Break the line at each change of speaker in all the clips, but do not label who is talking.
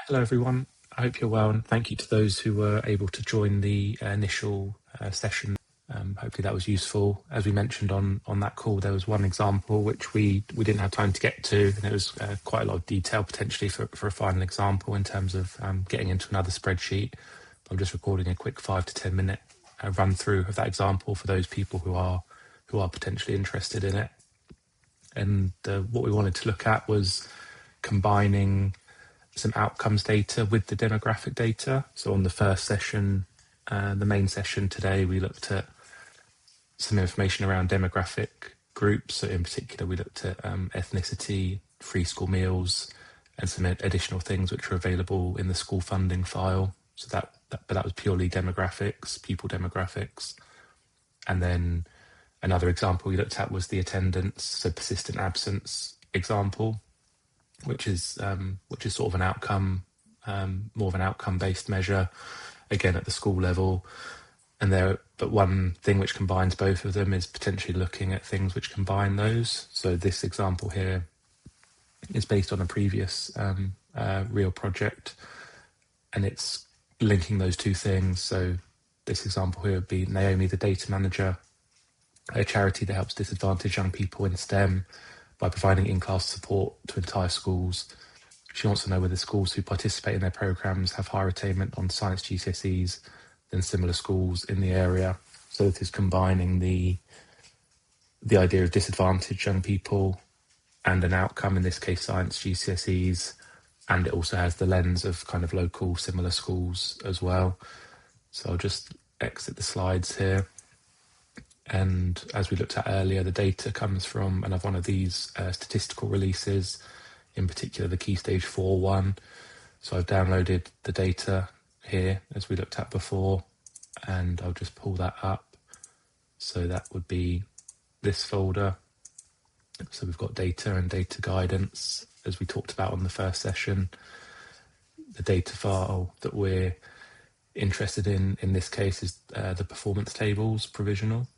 Hello, everyone. I hope you're well, and thank you to those who were able to join the initial session. Hopefully that was useful. As we mentioned on that call, there was one example which we didn't have time to get to, and it was quite a lot of detail potentially for a final example in terms of getting into another spreadsheet. I'm just recording a quick 5 to 10 minute run through of that example for those people who are potentially interested in it. And what we wanted to look at was combining some outcomes data with the demographic data. So on the first session, the main session today, we looked at some information around demographic groups. So in particular, we looked at ethnicity, free school meals, and some additional things which are available in the school funding file. So but that was purely demographics, pupil demographics. And then another example we looked at was the attendance, so persistent absence example, which is sort of an outcome, more of an outcome-based measure, again at the school level. But one thing which combines both of them is potentially looking at things which combine those. So this example here is based on a previous real project, and it's linking those two things. So this example here would be Naomi, the data manager, a charity that helps disadvantaged young people in STEM by providing in-class support to entire schools. She wants to know whether schools who participate in their programmes have higher attainment on science GCSEs than similar schools in the area. So it is combining the idea of disadvantaged young people and an outcome, in this case science GCSEs, and it also has the lens of kind of local similar schools as well. So I'll just exit the slides here. And as we looked at earlier, the data comes from another one of these statistical releases, in particular the Key Stage 4 one. So I've downloaded the data here, as we looked at before, and I'll just pull that up. So that would be this folder. So we've got data and data guidance, as we talked about on the first session. The data file that we're interested in this case is the performance tables provisional.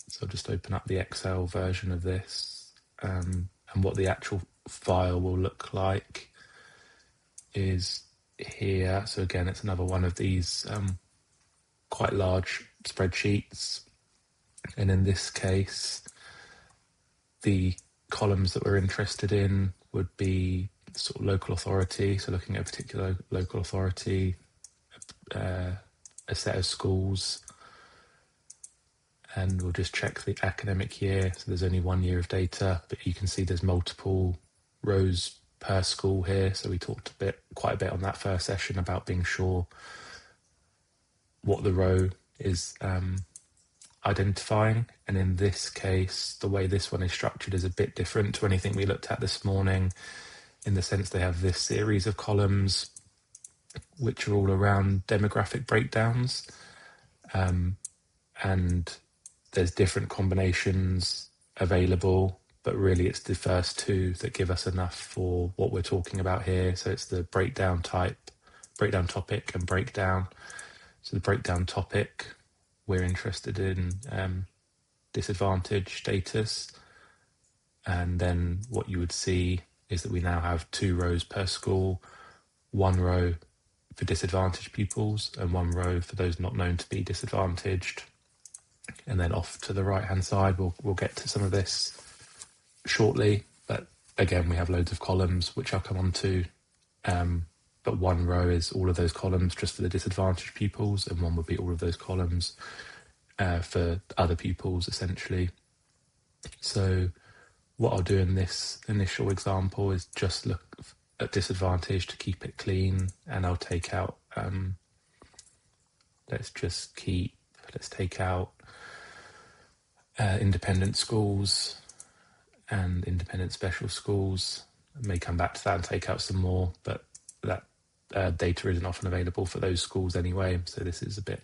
So I'll just open up the Excel version of this, and what the actual file will look like is here. So again, it's another one of these quite large spreadsheets. And in this case, the columns that we're interested in would be sort of local authority. So looking at a particular local authority, a set of schools, and we'll just check the academic year. So there's only 1 year of data, but you can see there's multiple rows per school here. So we talked quite a bit on that first session about being sure what the row is identifying. And in this case, the way this one is structured is a bit different to anything we looked at this morning, in the sense they have this series of columns which are all around demographic breakdowns. And there's different combinations available, but really it's the first two that give us enough for what we're talking about here. So it's the breakdown type, breakdown topic, and breakdown. So the breakdown topic, we're interested in disadvantaged status. And then what you would see is that we now have 2 rows per school, 1 row for disadvantaged pupils and 1 row for those not known to be disadvantaged. And then off to the right-hand side, we'll get to some of this shortly. But again, we have loads of columns, which I'll come on to. But 1 row is all of those columns just for the disadvantaged pupils, and 1 would be all of those columns for other pupils, essentially. So what I'll do in this initial example is just look at disadvantage to keep it clean, and I'll take out, let's take out independent schools and independent special schools. I may come back to that and take out some more, but that data isn't often available for those schools anyway, so this is a bit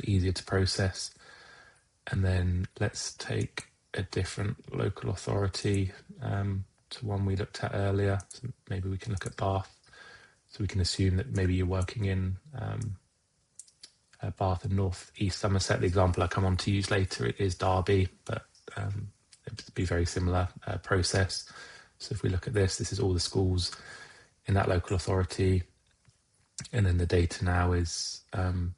easier to process. And then let's take a different local authority to one we looked at earlier. So maybe we can look at Bath. So we can assume that maybe you're working in Bath and North East Somerset. The example I come on to use later is Derby, but it'd be very similar process. So if we look at this is all the schools in that local authority. And then the data now is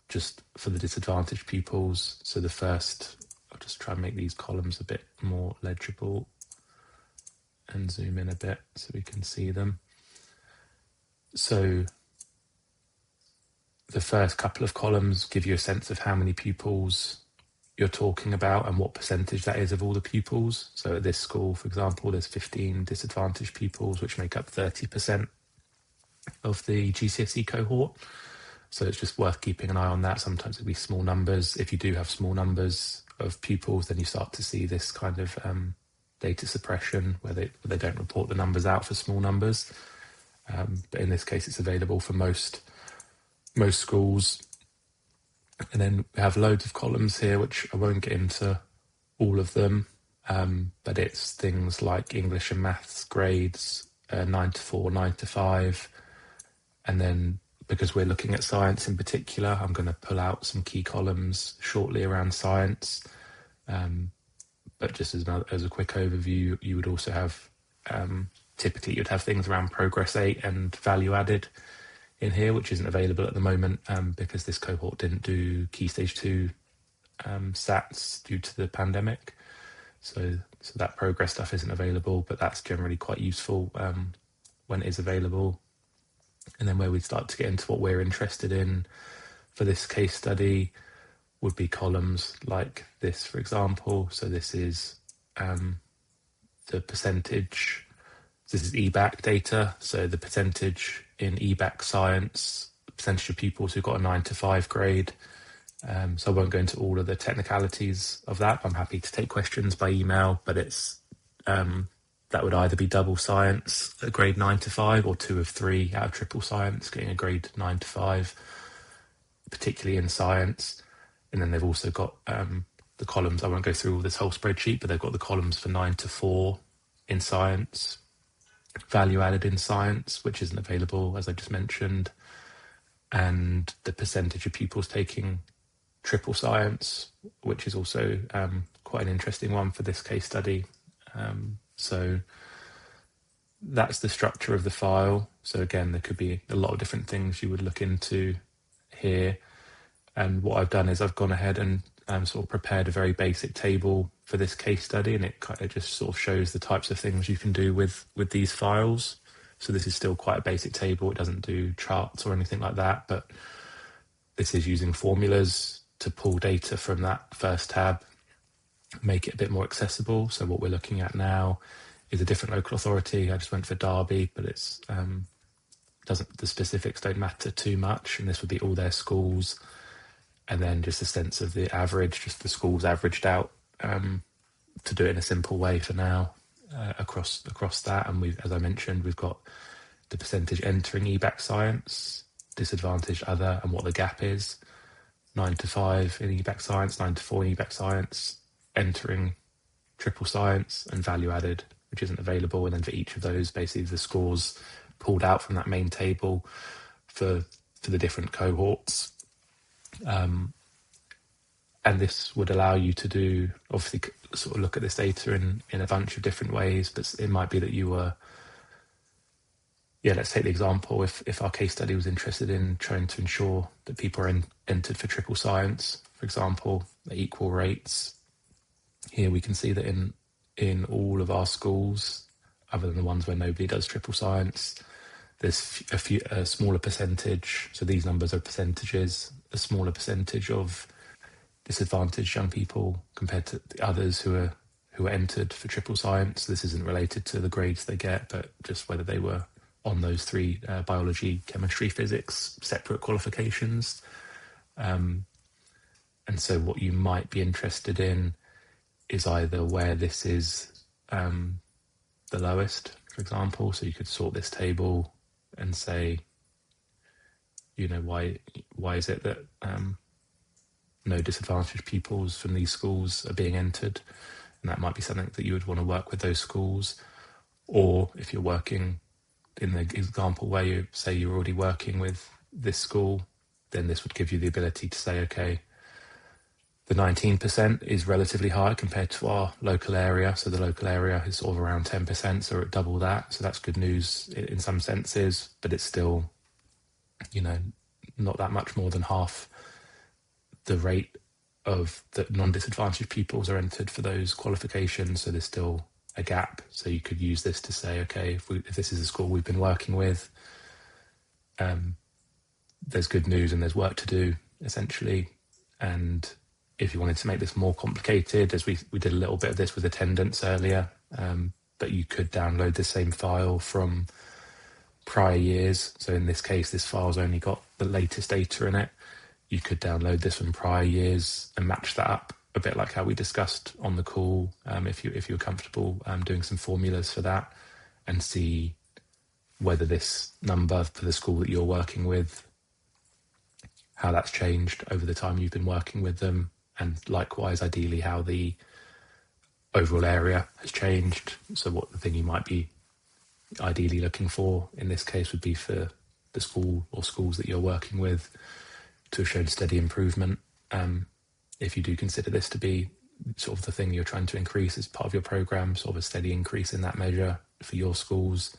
just for the disadvantaged pupils. So the first, I'll just try and make these columns a bit more legible and zoom in a bit so we can see them. So the first couple of columns give you a sense of how many pupils you're talking about and what percentage that is of all the pupils. So at this school, for example, there's 15 disadvantaged pupils, which make up 30% of the GCSE cohort. So it's just worth keeping an eye on that. Sometimes it'll be small numbers. If you do have small numbers of pupils, then you start to see this kind of data suppression where they don't report the numbers out for small numbers. But in this case, it's available for most schools. And then we have loads of columns here, which I won't get into all of them, but it's things like English and maths grades, 9 to 4, 9 to 5. And then because we're looking at science in particular, I'm going to pull out some key columns shortly around science. But just as a quick overview, you would also have, typically you'd have things around Progress 8 and value added in here, which isn't available at the moment because this cohort didn't do Key Stage 2 SATs due to the pandemic. So that progress stuff isn't available, but that's generally quite useful when it is available. And then where we start to get into what we're interested in for this case study would be columns like this, for example. So this is the percentage. This is EBAC data. So the percentage in EBAC science, percentage of pupils who got a 9 to 5 grade. So I won't go into all of the technicalities of that. I'm happy to take questions by email, but it's that would either be double science, a grade 9 to 5, or 2 of 3 out of triple science, getting a grade 9 to 5, particularly in science. And then they've also got the columns. I won't go through all this whole spreadsheet, but they've got the columns for 9 to 4 in science, value added in science, which isn't available, as I just mentioned, and the percentage of pupils taking triple science, which is also quite an interesting one for this case study. So that's the structure of the file. So again, there could be a lot of different things you would look into here. And what I've done is I've gone ahead and sort of prepared a very basic table for this case study, and it just sort of shows the types of things you can do with these files. So this is still quite a basic table. It doesn't do charts or anything like that, but this is using formulas to pull data from that first tab, make it a bit more accessible. So what we're looking at now is a different local authority. I just went for Derby, but it's the specifics don't matter too much, and this would be all their schools, and then just a sense of the average, just the schools averaged out, to do it in a simple way for now, across that. And as I mentioned, we've got the percentage entering EBAC science, disadvantaged other, and what the gap is. 9 to 5 in EBAC science, 9 to 4 in EBAC science, entering triple science, and value added, which isn't available. And then for each of those, basically the scores pulled out from that main table for the different cohorts. And this would allow you to do, obviously, sort of look at this data in a bunch of different ways, but it might be that you were, let's take the example, if our case study was interested in trying to ensure that people are entered for triple science, for example, at equal rates. Here we can see that in all of our schools, other than the ones where nobody does triple science, there's a smaller percentage. So these numbers are percentages, a smaller percentage of disadvantaged young people compared to the others who are entered for triple science. This isn't related to the grades they get, but just whether they were on those 3 biology, chemistry, physics, separate qualifications. And so what you might be interested in is either where this is the lowest, for example. So you could sort this table and say, why is it that no disadvantaged pupils from these schools are being entered? And that might be something that you would want to work with those schools. Or if you're working in the example where you say you're already working with this school, then this would give you the ability to say, okay, The 19% is relatively high compared to our local area. So the local area is sort of around 10%, so we're at double that. So that's good news in some senses, but it's still, not that much more than half the rate of the non-disadvantaged pupils are entered for those qualifications. So there's still a gap. So you could use this to say, okay, if this is a school we've been working with, there's good news and there's work to do, essentially. And if you wanted to make this more complicated, as we did a little bit of this with attendance earlier, but you could download the same file from prior years. So in this case, this file's only got the latest data in it. You could download this from prior years and match that up a bit like how we discussed on the call, if you're comfortable doing some formulas for that, and see whether this number for the school that you're working with, how that's changed over the time you've been working with them, and likewise, ideally, how the overall area has changed. So what the thing you might be ideally looking for in this case would be for the school or schools that you're working with to have shown steady improvement. If you do consider this to be sort of the thing you're trying to increase as part of your program, sort of a steady increase in that measure for your schools,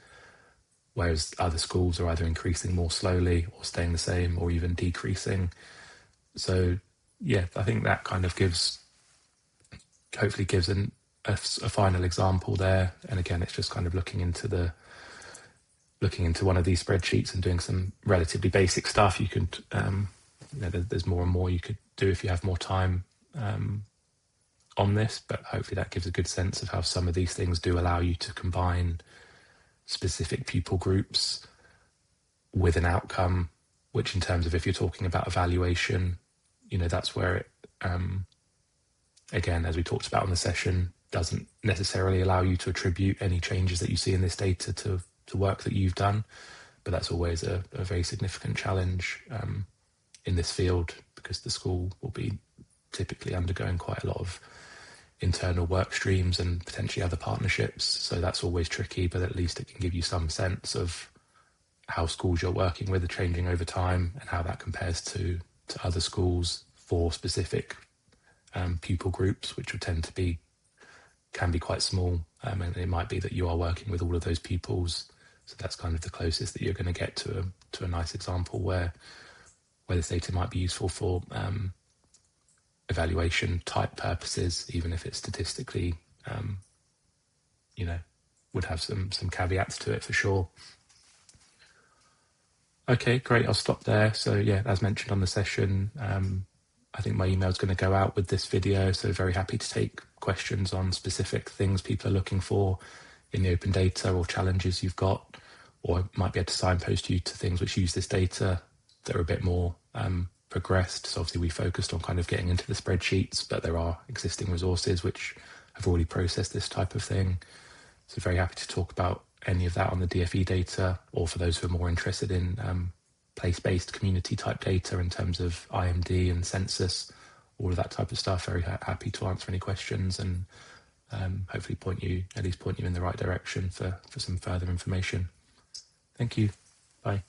whereas other schools are either increasing more slowly or staying the same or even decreasing. So yeah, I think that kind of hopefully gives a final example there. And again, it's just kind of looking into one of these spreadsheets and doing some relatively basic stuff. You could, there's more and more you could do if you have more time on this, but hopefully that gives a good sense of how some of these things do allow you to combine specific pupil groups with an outcome, which in terms of if you're talking about evaluation, that's where it, again, as we talked about in the session, doesn't necessarily allow you to attribute any changes that you see in this data to work that you've done. But that's always a very significant challenge in this field, because the school will be typically undergoing quite a lot of internal work streams and potentially other partnerships. So that's always tricky, but at least it can give you some sense of how schools you're working with are changing over time and how that compares to other schools for specific pupil groups, which would can be quite small. And it might be that you are working with all of those pupils. So that's kind of the closest that you're going to get to a nice example where this data might be useful for evaluation type purposes, even if it statistically, would have some caveats to it for sure. Okay, great. I'll stop there. So yeah, as mentioned on the session, I think my email is going to go out with this video. So very happy to take questions on specific things people are looking for in the open data or challenges you've got, or might be able to signpost you to things which use this data that are a bit more progressed. So obviously we focused on kind of getting into the spreadsheets, but there are existing resources which have already processed this type of thing. So very happy to talk about any of that on the DFE data, or for those who are more interested in place-based community type data in terms of IMD and census, all of that type of stuff. Very happy to answer any questions and hopefully point you in the right direction for some further information. Thank you. Bye.